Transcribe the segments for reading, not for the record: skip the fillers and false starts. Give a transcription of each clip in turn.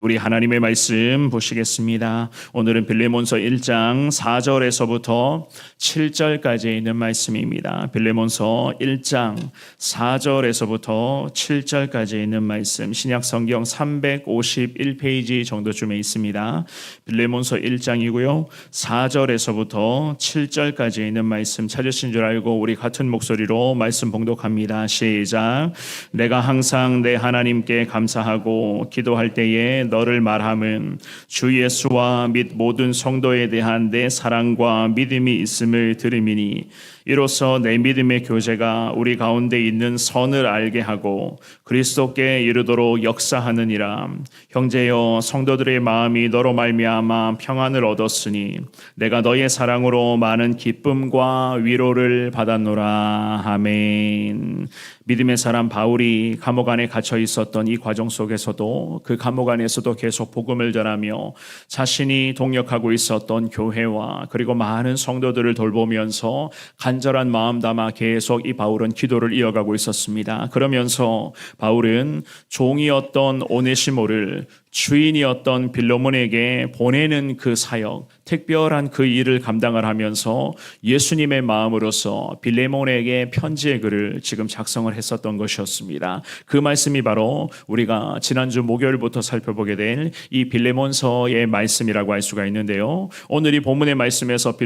우리 하나님의 말씀 보시겠습니다. 오늘은 빌레몬서 1장 4절에서부터 7절까지 있는 말씀입니다. 빌레몬서 1장 4절에서부터 7절까지 있는 말씀, 신약 성경 351페이지 정도쯤에 있습니다. 빌레몬서 1장이고요. 4절에서부터 7절까지 있는 말씀 찾으신 줄 알고 우리 같은 목소리로 말씀 봉독합니다. 시작. 내가 항상 내 하나님께 감사하고 기도할 때에 너를 말함은 주 예수와 및 모든 성도에 대한 내 사랑과 믿음이 있음을 들음이니 이로써 내 믿음의 교제가 우리 가운데 있는 선을 알게 하고 그리스도께 이르도록 역사하느니라. 형제여, 성도들의 마음이 너로 말미암아 평안을 얻었으니 내가 너의 사랑으로 많은 기쁨과 위로를 받았노라. 아멘. 믿음의 사람 바울이 감옥 안에 갇혀 있었던 이 과정 속에서도 그 감옥 안에서도 계속 복음을 전하며 자신이 동역하고 있었던 교회와 그리고 많은 성도들을 돌보면서 간절한 마음 담아 계속 이 바울은 기도를 이어가고 있었습니다. 그러면서 바울은 종이었던 오네시모를 주인이었던 빌레몬에게 보내는 그 사역, 특별한 그 일을 감당을 하면서 예수님의 마음으로서 빌레몬에게 편지의 글을 지금 작성을 했었던 것이었습니다. 그 말씀이 바로 우리가 지난주 목요일부터 살펴보게 될 이 빌레몬서의 말씀이라고 할 수가 있는데요. 오늘 이 본문의 말씀에서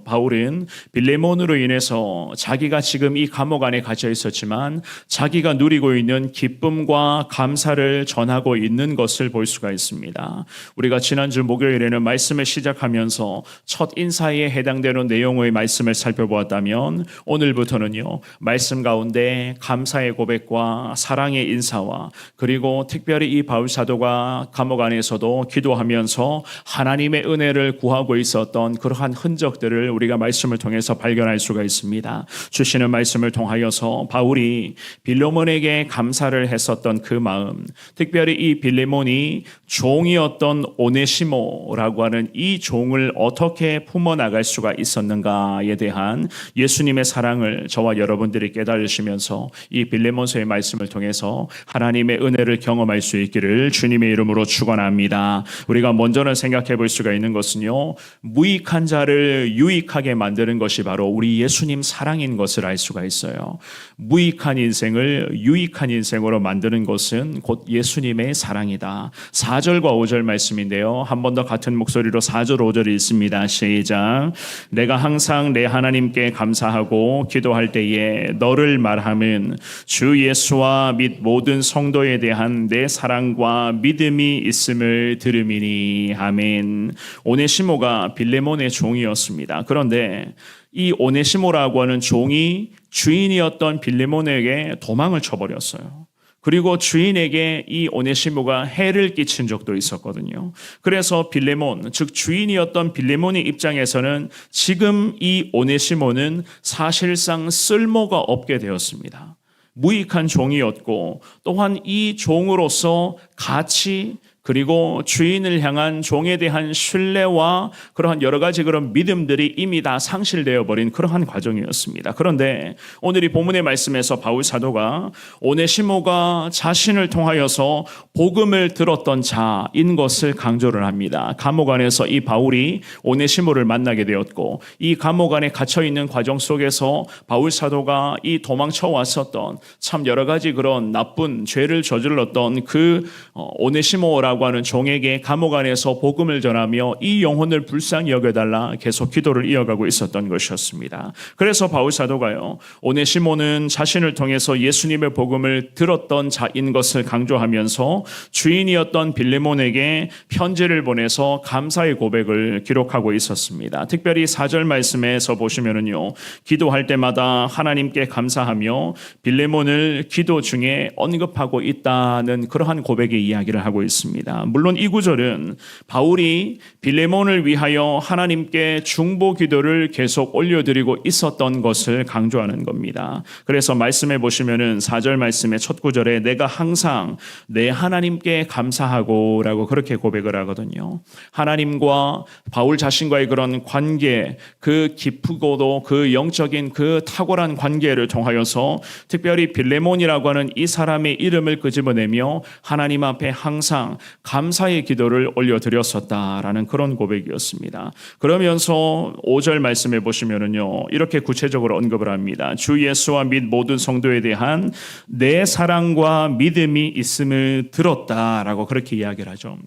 바울은 빌레몬으로 인해서 자기가 지금 이 감옥 안에 갇혀 있었지만 자기가 누리고 있는 기쁨과 감사를 전하고 있는 것을 볼 수가 있습니다. 우리가 지난주 목요일에는 말씀을 시작하면서 첫 인사에 해당되는 내용의 말씀을 살펴보았다면 오늘부터는요, 말씀 가운데 감사의 고백과 사랑의 인사와 그리고 특별히 이 바울 사도가 감옥 안에서도 기도하면서 하나님의 은혜를 구하고 있었던 그러한 흔적들을 우리가 말씀을 통해서 발견할 수가 있습니다. 주시는 말씀을 통하여서 바울이 빌레몬에게 감사를 했었던 그 마음, 특별히 이 빌레몬이 종이었던 오네시모라고 하는 이 종을 어떻게 품어나갈 수가 있었는가에 대한 예수님의 사랑을 저와 여러분들이 깨달으시면서 이 빌레몬서의 말씀을 통해서 하나님의 은혜를 경험할 수 있기를 주님의 이름으로 축원합니다. 우리가 먼저는 생각해 볼 수가 있는 것은요, 무익한 자를 유익하게 만드는 것이 바로 우리 예수님 사랑인 것을 알 수가 있어요. 무익한 인생을 유익한 인생으로 만드는 것은 곧 예수님의 사랑이다. 4절과 5절 말씀인데요, 한 번 더 같은 목소리로 4절 5절이 있습니다. 시작. 내가 항상 내 하나님께 감사하고 기도할 때에 너를 말함은 주 예수와 및 모든 성도에 대한 내 사랑과 믿음이 있음을 들음이니. 아멘. 오네시모가 빌레몬의 종이었습니다. 그런데 이 오네시모라고 하는 종이 주인이었던 빌레몬에게 도망을 쳐버렸어요. 그리고 주인에게 이 오네시모가 해를 끼친 적도 있었거든요. 그래서 빌레몬, 즉 주인이었던 빌레몬의 입장에서는 지금 이 오네시모는 사실상 쓸모가 없게 되었습니다. 무익한 종이었고 또한 이 종으로서 가치 그리고 주인을 향한 종에 대한 신뢰와 그러한 여러 가지 그런 믿음들이 이미 다 상실되어 버린 그러한 과정이었습니다. 그런데 오늘 이 본문의 말씀에서 바울 사도가 오네시모가 자신을 통하여서 복음을 들었던 자인 것을 강조를 합니다. 감옥 안에서 이 바울이 오네시모를 만나게 되었고 이 감옥 안에 갇혀 있는 과정 속에서 바울 사도가 이 도망쳐 왔었던 참 여러 가지 그런 나쁜 죄를 저질렀던 그 오네시모라 라고 하는 종에게 감옥 안에서 복음을 전하며 이 영혼을 불쌍히 여겨달라 계속 기도를 이어가고 있었던 것이었습니다. 그래서 바울 사도가요, 오네시모는 자신을 통해서 예수님의 복음을 들었던 자인 것을 강조하면서 주인이었던 빌레몬에게 편지를 보내서 감사의 고백을 기록하고 있었습니다. 특별히 4절 말씀에서 보시면은요, 기도할 때마다 하나님께 감사하며 빌레몬을 기도 중에 언급하고 있다는 그러한 고백의 이야기를 하고 있습니다. 물론 이 구절은 바울이 빌레몬을 위하여 하나님께 중보 기도를 계속 올려드리고 있었던 것을 강조하는 겁니다. 그래서 말씀해 보시면은 4절 말씀의 첫 구절에 내가 항상 내 하나님께 감사하고 라고 그렇게 고백을 하거든요. 하나님과 바울 자신과의 그런 관계, 그 깊고도 그 영적인 그 탁월한 관계를 통하여서 특별히 빌레몬이라고 하는 이 사람의 이름을 끄집어내며 하나님 앞에 항상 감사의 기도를 올려드렸었다라는 그런 고백이었습니다. 그러면서 5절 말씀해 보시면은요, 이렇게 구체적으로 언급을 합니다. 주 예수와 및 모든 성도에 대한 내 사랑과 믿음이 있음을 들었다라고 그렇게 이야기를 하죠.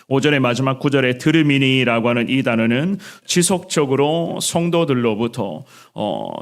5절의 마지막 9절에 들음이니라고 하는 이 단어는 지속적으로 성도들로부터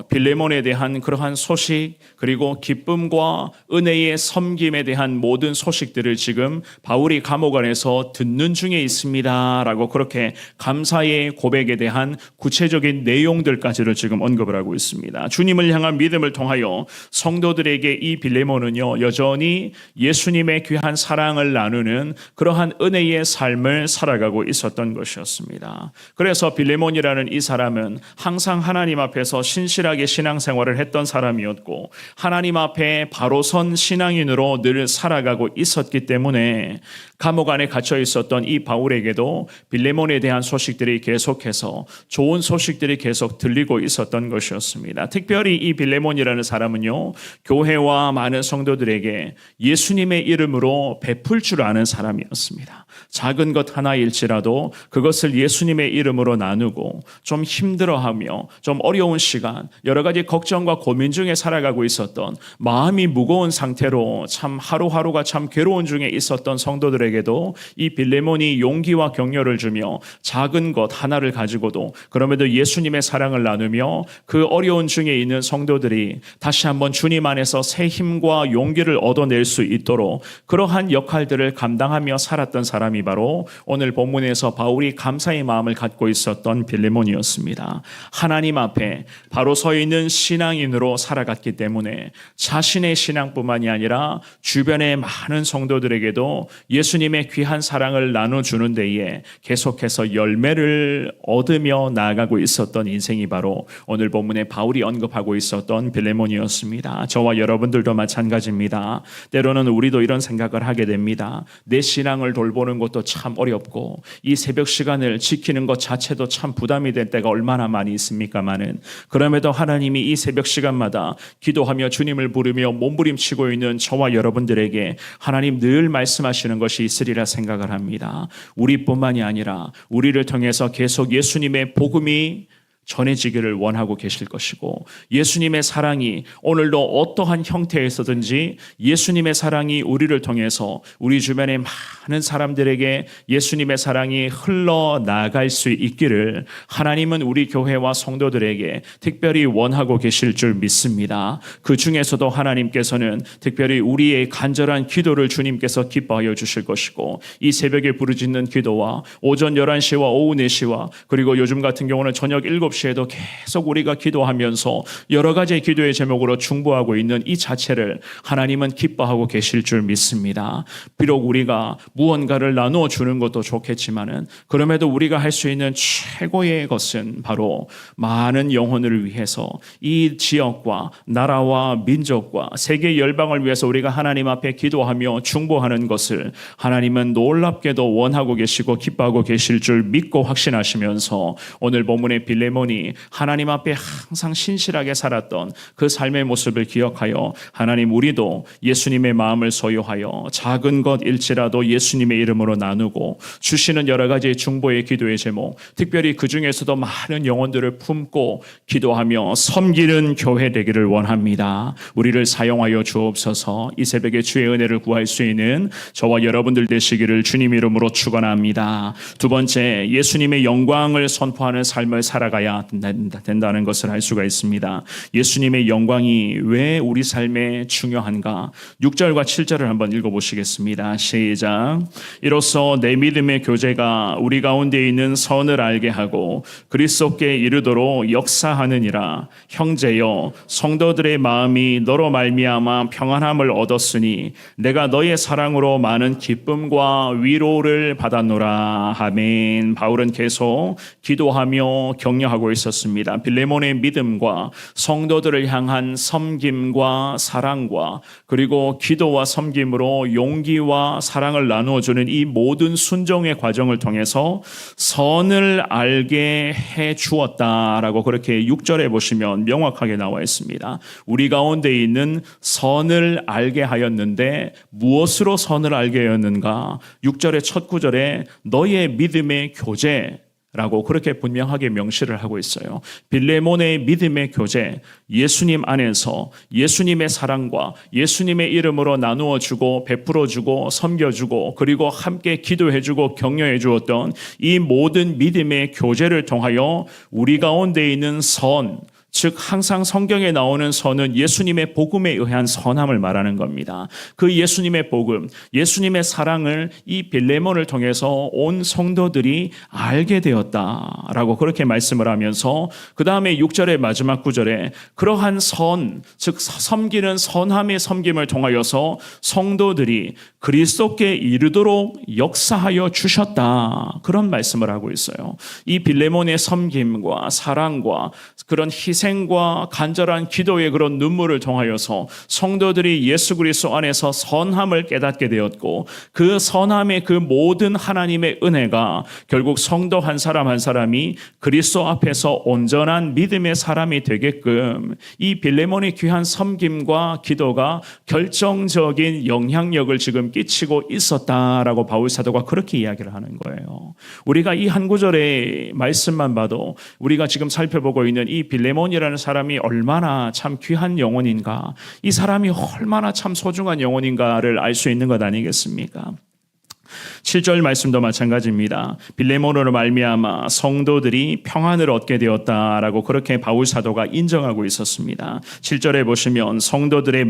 빌레몬에 대한 그러한 소식, 그리고 기쁨과 은혜의 섬김에 대한 모든 소식들을 지금 바울이 감옥 안에서 듣는 중에 있습니다라고 그렇게 감사의 고백에 대한 구체적인 내용들까지를 지금 언급을 하고 있습니다. 주님을 향한 믿음을 통하여 성도들에게 이 빌레몬은요, 여전히 예수님의 귀한 사랑을 나누는 그러한 은혜의 삶을 살아가고 있었던 것이었습니다. 그래서 빌레몬이라는 이 사람은 항상 하나님 앞에서 신실하게 신앙생활을 했던 사람이었고, 하나님 앞에 바로 선 신앙인으로 늘 살아가고 있었기 때문에 감옥 안에 갇혀 있었던 이 바울에게도 빌레몬에 대한 소식들이 계속해서 좋은 소식들이 계속 들리고 있었던 것이었습니다. 특별히 이 빌레몬이라는 사람은요, 교회와 많은 성도들에게 예수님의 이름으로 베풀 줄 아는 사람이었습니다. 작은 것 하나일지라도 그것을 예수님의 이름으로 나누고, 좀 힘들어하며 좀 어려운 시간, 여러 가지 걱정과 고민 중에 살아가고 있었던, 마음이 무거운 상태로 참 하루하루가 참 괴로운 중에 있었던 성도들에게도 이 빌레몬이 용기와 격려를 주며 작은 것 하나를 가지고도 그럼에도 예수님의 사랑을 나누며 그 어려운 중에 있는 성도들이 다시 한번 주님 안에서 새 힘과 용기를 얻어낼 수 있도록 그러한 역할들을 감당하며 살았던 사람이 바로 오늘 본문에서 바울이 감사의 마음을 갖고 있었던 빌레몬이었습니다. 하나님 앞에 바로 서 있는 신앙인으로 살아갔기 때문에 자신의 신앙뿐만이 아니라 주변의 많은 성도들에게도 예수님의 귀한 사랑을 나눠주는 데에 계속해서 열매를 얻으며 나아가고 있었던 인생이 바로 오늘 본문에 바울이 언급하고 있었던 빌레몬이었습니다. 저와 여러분들도 마찬가지입니다. 때로는 우리도 이런 생각을 하게 됩니다. 내 신앙을 돌보는 것도 참 어렵고 이 새벽 시간을 지키는 것 자체도 참 부담이 될 때가 얼마나 많이 있습니까마는, 그럼에도 하나님이 이 새벽 시간마다 기도하며 주님을 부르며 몸부림치고 있는 저와 여러분들에게 하나님 늘 말씀하시는 것이 있으리라 생각을 합니다. 우리뿐만이 아니라 우리를 통해서 계속 예수님의 복음이 전해지기를 원하고 계실 것이고, 예수님의 사랑이 오늘도 어떠한 형태에서든지 예수님의 사랑이 우리를 통해서 우리 주변의 많은 사람들에게 예수님의 사랑이 흘러나갈 수 있기를 하나님은 우리 교회와 성도들에게 특별히 원하고 계실 줄 믿습니다. 그 중에서도 하나님께서는 특별히 우리의 간절한 기도를 주님께서 기뻐하여 주실 것이고, 이 새벽에 부르짖는 기도와 오전 11시와 오후 4시와 그리고 요즘 같은 경우는 저녁 7시에도 계속 우리가 기도하면서 여러 가지 기도의 제목으로 중보하고 있는 이 자체를 하나님은 기뻐하고 계실 줄 믿습니다. 비록 우리가 무언가를 나누어 주는 것도 좋겠지만은, 그럼에도 우리가 할 수 있는 최고의 것은 바로 많은 영혼을 위해서 이 지역과 나라와 민족과 세계 열방을 위해서 우리가 하나님 앞에 기도하며 중보하는 것을 하나님은 놀랍게도 원하고 계시고 기뻐하고 계실 줄 믿고 확신하시면서 오늘 본문의 빌레몬이 하나님 앞에 항상 신실하게 살았던 그 삶의 모습을 기억하여 하나님 우리도 예수님의 마음을 소유하여 작은 것일지라도 예수님의 이름으로 나누고 주시는 여러 가지 중보의 기도의 제목, 특별히 그 중에서도 많은 영혼들을 품고 기도하며 섬기는 교회 되기를 원합니다. 우리를 사용하여 주옵소서. 이 새벽에 주의 은혜를 구할 수 있는 저와 여러분들 되시기를 주님 이름으로 축원합니다. 두 번째, 예수님의 영광을 선포하는 삶을 살아가야 된다는 것을 알 수가 있습니다. 예수님의 영광이 왜 우리 삶에 중요한가? 6절과 7절을 한번 읽어보시겠습니다. 시작. 이로써 내 믿음의 교제가 우리 가운데 있는 선을 알게 하고 그리스도께 이르도록 역사하느니라. 형제여, 성도들의 마음이 너로 말미암아 평안함을 얻었으니 내가 너의 사랑으로 많은 기쁨과 위로를 받았노라. 아멘. 바울은 계속 기도하며 격려하고 말씀하고 있었습니다. 빌레몬의 믿음과 성도들을 향한 섬김과 사랑과 그리고 기도와 섬김으로 용기와 사랑을 나누어주는 이 모든 순종의 과정을 통해서 선을 알게 해 주었다라고 그렇게 6절에 보시면 명확하게 나와 있습니다. 우리 가운데 있는 선을 알게 하였는데 무엇으로 선을 알게 하였는가? 6절의 첫 구절에 너의 믿음의 교제라고 그렇게 분명하게 명시를 하고 있어요. 빌레몬의 믿음의 교제, 예수님 안에서 예수님의 사랑과 예수님의 이름으로 나누어 주고 베풀어 주고 섬겨 주고 그리고 함께 기도해 주고 격려해 주었던 이 모든 믿음의 교제를 통하여 우리 가운데 있는 선, 즉 항상 성경에 나오는 선은 예수님의 복음에 의한 선함을 말하는 겁니다. 그 예수님의 복음, 예수님의 사랑을 이 빌레몬을 통해서 온 성도들이 알게 되었다라고 그렇게 말씀을 하면서 그 다음에 6절의 마지막 구절에 그러한 선, 즉 섬기는 선함의 섬김을 통하여서 성도들이 그리스도께 이르도록 역사하여 주셨다. 그런 말씀을 하고 있어요. 이 빌레몬의 섬김과 사랑과 그런 희생과 간절한 기도의 그런 눈물을 통하여서 성도들이 예수 그리스도 안에서 선함을 깨닫게 되었고 그 선함의 그 모든 하나님의 은혜가 결국 성도 한 사람 한 사람이 그리스도 앞에서 온전한 믿음의 사람이 되게끔 이 빌레몬의 귀한 섬김과 기도가 결정적인 영향력을 지금 끼치고 있었다라고 바울 사도가 그렇게 이야기를 하는 거예요. 우리가 이 한 구절의 말씀만 봐도 우리가 지금 살펴보고 있는 이 빌레몬이라는 사람이 얼마나 참 귀한 영혼인가, 이 사람이 얼마나 참 소중한 영혼인가를 알 수 있는 것 아니겠습니까? 7절 말씀도 마찬가지입니다. 빌레몬으로 말미암아 성도들이 평안을 얻게 되었다라고 그렇게 바울 사도가 인정하고 있었습니다. 7절에 보시면 성도들의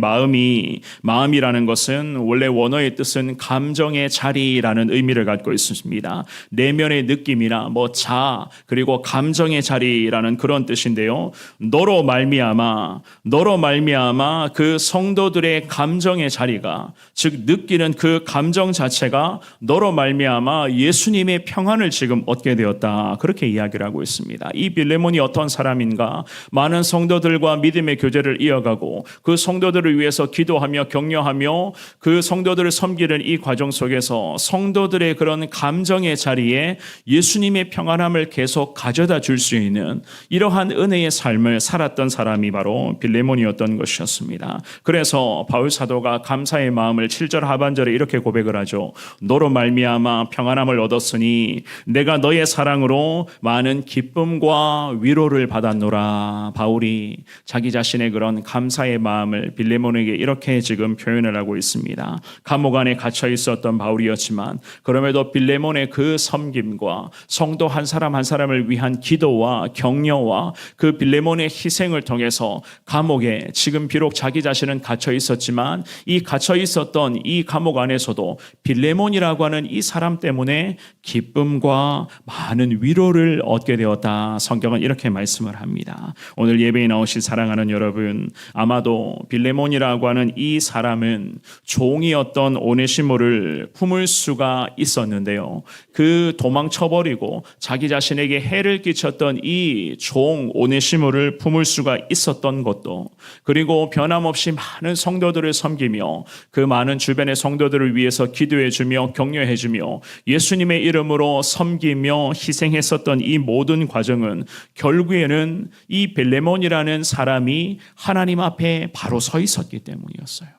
마음이라는 것은 원래 원어의 뜻은 감정의 자리라는 의미를 갖고 있습니다. 내면의 느낌이나 그리고 감정의 자리라는 그런 뜻인데요. 너로 말미암아 그 성도들의 감정의 자리가, 즉 느끼는 그 감정 자체가 너로 말미암아 예수님의 평안을 지금 얻게 되었다. 그렇게 이야기를 하고 있습니다. 이 빌레몬이 어떤 사람인가? 많은 성도들과 믿음의 교제를 이어가고 그 성도들을 위해서 기도하며 격려하며 그 성도들을 섬기는 이 과정 속에서 성도들의 그런 감정의 자리에 예수님의 평안함을 계속 가져다 줄 수 있는 이러한 은혜의 삶을 살았던 사람이 바로 빌레몬이었던 것이었습니다. 그래서 바울 사도가 감사의 마음을 7절 하반절에 이렇게 고백을 하죠. 너로 말미암아 평안함을 얻었으니 내가 너의 사랑으로 많은 기쁨과 위로를 받았노라. 바울이 자기 자신의 그런 감사의 마음을 빌레몬에게 이렇게 지금 표현을 하고 있습니다. 감옥 안에 갇혀 있었던 바울이었지만 그럼에도 빌레몬의 그 섬김과 성도 한 사람 한 사람을 위한 기도와 격려와 그 빌레몬의 희생을 통해서 감옥에 지금 비록 자기 자신은 갇혀 있었지만 이 갇혀 있었던 이 감옥 안에서도 빌레몬이라고 하는 이 사람 때문에 기쁨과 많은 위로를 얻게 되었다. 성경은 이렇게 말씀을 합니다. 오늘 예배에 나오신 사랑하는 여러분, 아마도 빌레몬이라고 하는 이 사람은 종이었던 오네시모를 품을 수가 있었는데요. 그 도망쳐버리고 자기 자신에게 해를 끼쳤던 이 종 오네시모를 품을 수가 있었던 것도, 그리고 변함없이 많은 성도들을 섬기며 그 많은 주변의 성도들을 위해서 기도해주며 격려해주며 예수님의 이름으로 섬기며 희생했었던 이 모든 과정은 결국에는 이 빌레몬이라는 사람이 하나님 앞에 바로 서 있었기 때문이었어요.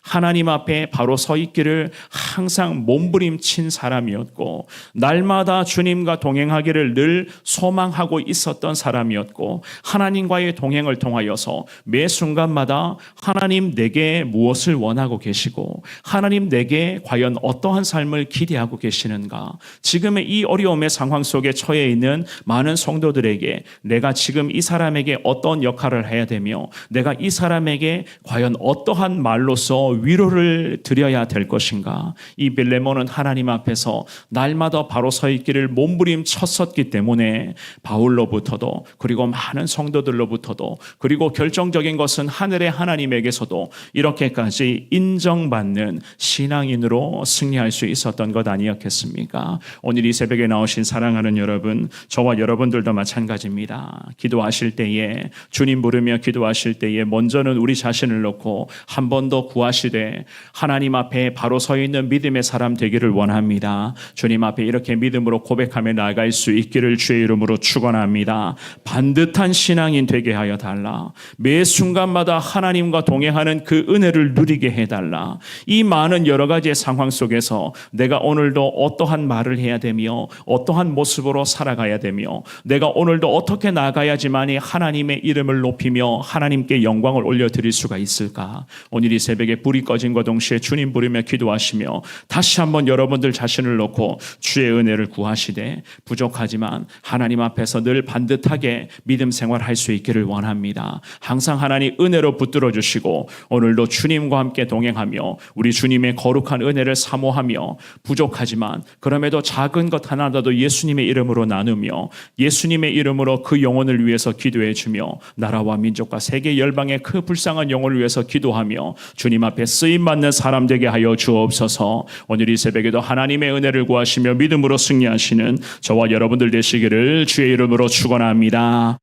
하나님 앞에 바로 서 있기를 항상 몸부림친 사람이었고 날마다 주님과 동행하기를 늘 소망하고 있었던 사람이었고 하나님과의 동행을 통하여서 매 순간마다 하나님 내게 무엇을 원하고 계시고 하나님 내게 과연 어떠한 삶을 기대하고 계시는가, 지금의 이 어려움의 상황 속에 처해 있는 많은 성도들에게 내가 지금 이 사람에게 어떤 역할을 해야 되며 내가 이 사람에게 과연 어떠한 말로서 위로를 드려야 될 것인가? 이 빌레몬은 하나님 앞에서 날마다 바로 서 있기를 몸부림쳤었기 때문에 바울로부터도 그리고 많은 성도들로부터도 그리고 결정적인 것은 하늘의 하나님에게서도 이렇게까지 인정받는 신앙인으로 승리할 수 있었던 것 아니었겠습니까? 오늘 이 새벽에 나오신 사랑하는 여러분, 저와 여러분들도 마찬가지입니다. 기도하실 때에 주님 부르며 기도하실 때에 먼저는 우리 자신을 놓고 한 번 더 구하시되 하나님 앞에 바로 서 있는 믿음의 사람 되기를 원합니다. 주님 앞에 이렇게 믿음으로 고백하며 나아갈 수 있기를 주의 이름으로 축원합니다. 반듯한 신앙인 되게 하여 달라. 매 순간마다 하나님과 동행하는 그 은혜를 누리게 해달라. 이 많은 여러 가지의 상황 속에서 내가 오늘도 어떠한 말을 해야 되며 어떠한 모습으로 살아가야 되며 내가 오늘도 어떻게 나가야지만이 하나님의 이름을 높이며 하나님께 영광을 올려드릴 수가 있을까? 오늘 이 새벽에 불이 꺼진과 동시에 주님 부르며 기도하시며 다시 한번 여러분들 자신을 놓고 주의 은혜를 구하시되 부족하지만 하나님 앞에서 늘 반듯하게 믿음 생활할 수 있기를 원합니다. 항상 하나님 은혜로 붙들어 주시고 오늘도 주님과 함께 동행하며 우리 주님의 거룩한 은혜를 사모하며 부족하지만 그럼에도 작은 것 하나라도 예수님의 이름으로 나누며 예수님의 이름으로 그 영혼을 위해서 기도해 주며 나라와 민족과 세계 열방의 그 불쌍한 영혼을 위해서 기도하며 주님 앞에 쓰임받는 사람 되게 하여 주옵소서. 오늘 이 새벽에도 하나님의 은혜를 구하시며 믿음으로 승리하시는 저와 여러분들 되시기를 주의 이름으로 축원합니다.